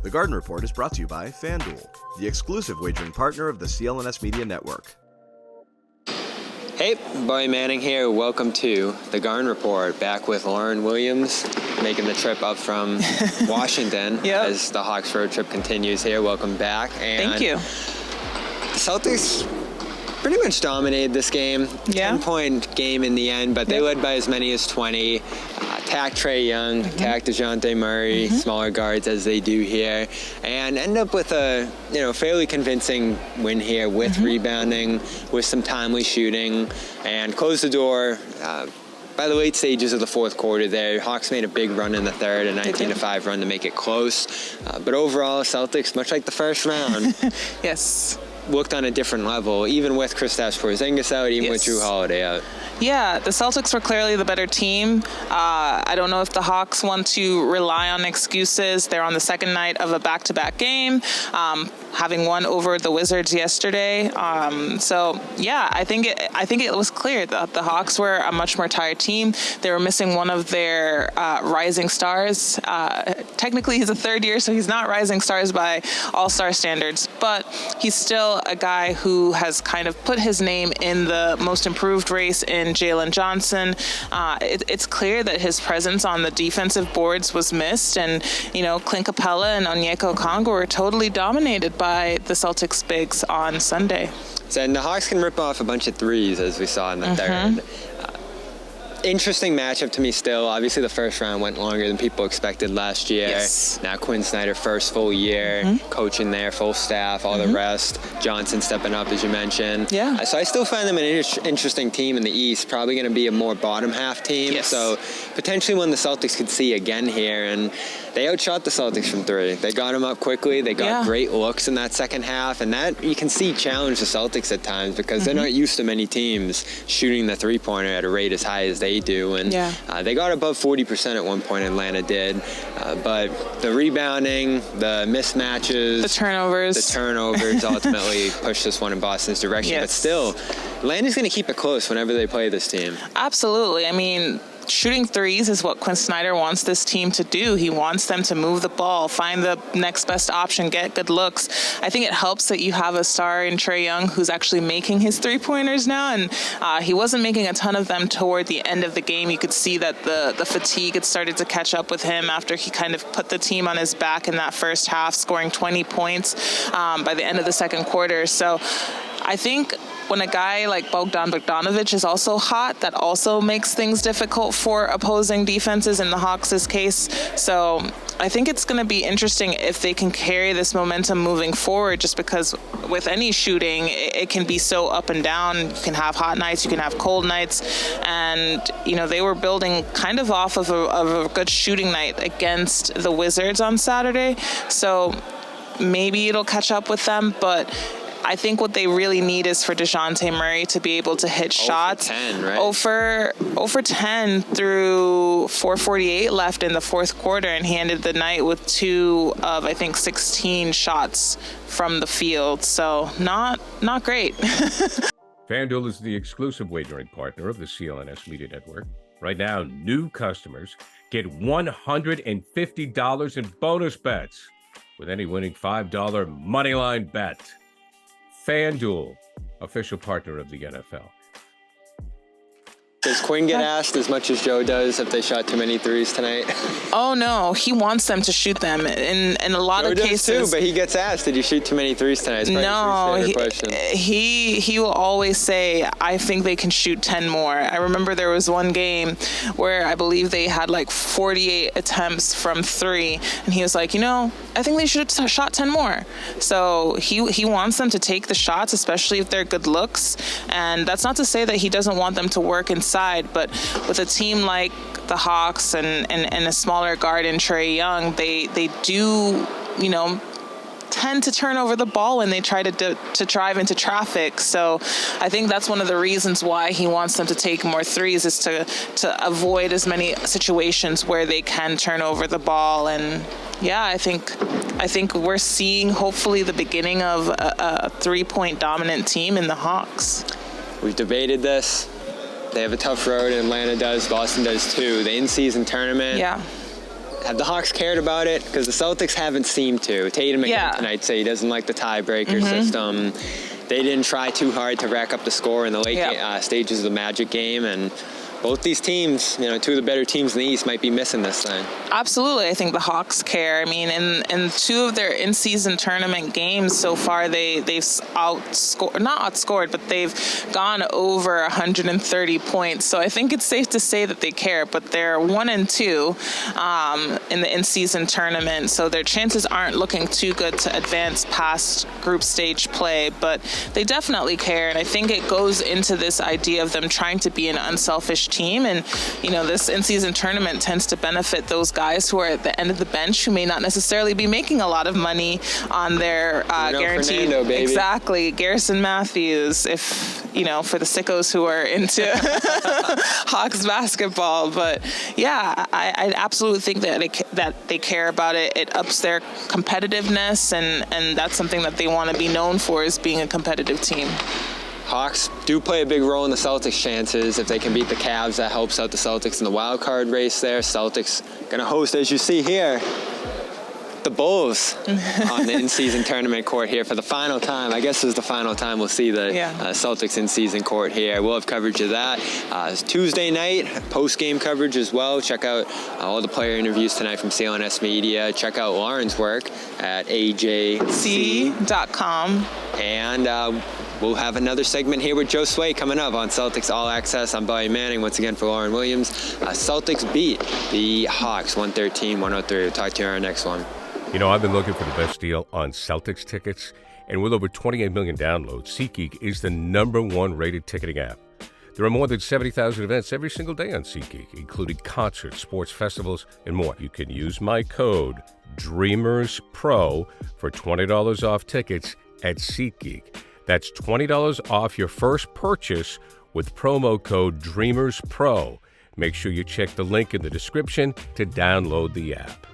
The Garden Report is brought to you by FanDuel, the exclusive wagering partner of the CLNS Media Network. Hey, Barry Manning here. Welcome to the Garden Report, back with Lauren Williams, making the trip up from Washington as the Hawks road trip continues here. Welcome back. And thank you. The Celtics pretty much dominated this game. 10-point game in the end, but they led by as many as 20. Attack Trae Young, attack DeJounte Murray, smaller guards as they do here, and end up with a fairly convincing win here with rebounding, with some timely shooting, and close the door. By the late stages of the fourth quarter there, Hawks made a big run in the third, a 19-5 run to make it close. But overall, Celtics, much like the first round, looked on a different level, even with Kristaps Porzingis out, even with Jrue Holiday out. Yeah, the Celtics were clearly the better team. I don't know if the Hawks want to rely on excuses. They're on the second night of a back-to-back game, having won over the Wizards yesterday. I think it was clear that the Hawks were a much more tired team. They were missing one of their rising stars. Technically, he's a third year, so he's not rising stars by all-star standards, but he's still a guy who has kind of put his name in the most improved race in Jalen Johnson. It's clear that his presence on the defensive boards was missed, and Clint Capella and Onyeka Okongwu were totally dominated by the Celtics bigs on Sunday. And the Hawks can rip off a bunch of threes, as we saw in the third. Interesting matchup to me still. Obviously, the first round went longer than people expected last year. Now Quinn Snyder, first full year, coaching there, full staff, all the rest. Johnson stepping up, as you mentioned. So I still find them an interesting team in the East. Probably going to be a more bottom half team. So potentially one the Celtics could see again here. And they outshot the Celtics from three. They got them up quickly. They got great looks in that second half. And that, you can see, challenge the Celtics at times because they're not used to many teams shooting the three-pointer at a rate as high as they do. And they got above 40% at one point, Atlanta did. But the rebounding, the mismatches, the turnovers ultimately pushed this one in Boston's direction. But still, Atlanta's going to keep it close whenever they play this team. Absolutely. I mean, shooting threes is what Quinn Snyder wants this team to do. He wants them to move the ball, find the next best option, get good looks. I think it helps that you have a star in Trae Young who's actually making his three-pointers now, and he wasn't making a ton of them toward the end of the game. You could see that the fatigue had started to catch up with him after he kind of put the team on his back in that first half, scoring 20 points by the end of the second quarter. So I think when a guy like Bogdan Bogdanovic is also hot, that also makes things difficult for opposing defenses in the Hawks' case. So I think it's going to be interesting if they can carry this momentum moving forward, just because with any shooting, it can be so up and down. You can have hot nights, you can have cold nights. And, they were building kind of off of a good shooting night against the Wizards on Saturday. So maybe it'll catch up with them, but I think what they really need is for DeJounte Murray to be able to hit shots. 0 for 10 through 4:48 left in the fourth quarter, and he ended the night with 2 of, I think, 16 shots from the field. So not great. FanDuel is the exclusive wagering partner of the CLNS Media Network. Right now, new customers get $150 in bonus bets with any winning $5 moneyline bet. FanDuel, official partner of the NFL. Does Quinn get asked as much as Joe does if they shot too many threes tonight? Oh, no. He wants them to shoot them in a lot of cases. Joe does too, but he gets asked, did you shoot too many threes tonight? No, he will always say, I think they can shoot 10 more. I remember there was one game where I believe they had like 48 attempts from three, and he was like, I think they should have shot 10 more. So he wants them to take the shots, especially if they're good looks. And that's not to say that he doesn't want them to work inside, but with a team like the Hawks and a smaller guard in Trae Young, they do, tend to turn over the ball when they try to drive into traffic. So I think that's one of the reasons why he wants them to take more threes, is to avoid as many situations where they can turn over the ball. And I think we're seeing hopefully the beginning of a 3-point dominant team in the Hawks. We've debated this. They have a tough road, and Atlanta does, Boston does too. The in-season tournament. Have the Hawks cared about it? Because the Celtics haven't seemed to. Tatum again tonight say he doesn't like the tiebreaker system. They didn't try too hard to rack up the score in the late stages of the Magic game, and both these teams, two of the better teams in the East, might be missing this thing. Absolutely. I think the Hawks care. I mean, in two of their in-season tournament games so far, they've not outscored, but they've gone over 130 points. So I think it's safe to say that they care, but they're 1-2 in the in-season tournament. So their chances aren't looking too good to advance past group stage play, but they definitely care. And I think it goes into this idea of them trying to be an unselfish team, and this in-season tournament tends to benefit those guys who are at the end of the bench who may not necessarily be making a lot of money on their guaranteed. Fernando, baby. Exactly, Garrison Matthews, if for the sickos who are into Hawks basketball. But yeah, I absolutely think that they care about it. It ups their competitiveness, and that's something that they want to be known for, is being a competitive team. Hawks do play a big role in the Celtics' chances. If they can beat the Cavs, that helps out the Celtics in the wild card race there. Celtics going to host, as you see here, the Bulls on the in-season tournament court here for the final time. I guess this is the final time we'll see the Celtics in-season court here. We'll have coverage of that. It's Tuesday night, post-game coverage as well. Check out all the player interviews tonight from CLNS Media. Check out Lauren's work at ajc.com. And we'll have another segment here with Josue coming up on Celtics All Access. I'm Bobby Manning, once again for Lauren Williams. Celtics beat the Hawks 113-103. We'll talk to you on our next one. I've been looking for the best deal on Celtics tickets, and with over 28 million downloads, SeatGeek is the #1 rated ticketing app. There are more than 70,000 events every single day on SeatGeek, including concerts, sports festivals, and more. You can use my code DREAMERSPRO for $20 off tickets at SeatGeek. That's $20 off your first purchase with promo code DREAMERSPRO. Make sure you check the link in the description to download the app.